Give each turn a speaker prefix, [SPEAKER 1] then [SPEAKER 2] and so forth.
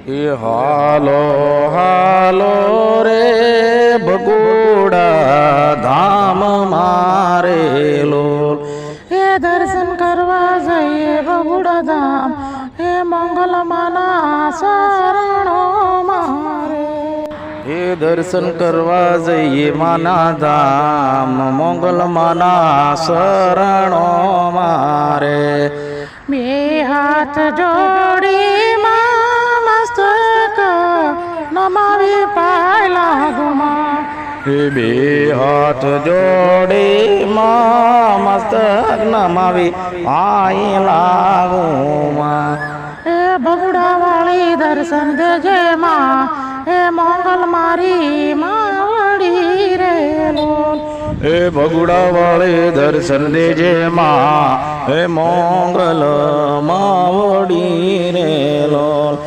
[SPEAKER 1] એ હાલો હાલો રે ભગોડા ધામ મારે લોલ.
[SPEAKER 2] એ દર્શન કરવા જઈએ ભગુડા ધામ, એ મંગલમાના શરણો મારે.
[SPEAKER 1] એ દર્શન કરવા જઈએ માના ધામ, મોગલ માના શરણો મારે.
[SPEAKER 2] બે હાથ જોડી મસ્તક નમાવી પાય લાગુમાં.
[SPEAKER 1] એ બે હાથ જોડી મસ્તક નમાવી પાય લાગુમાં.
[SPEAKER 2] એ ભગુડા વાળી દર્શન દેજે માં, એ મોગલ મારી માવડી રે લોલ.
[SPEAKER 1] એ ભગુડા વાળે દર્શન દેજે માં, એ મોગલ માવડી રે લોલ.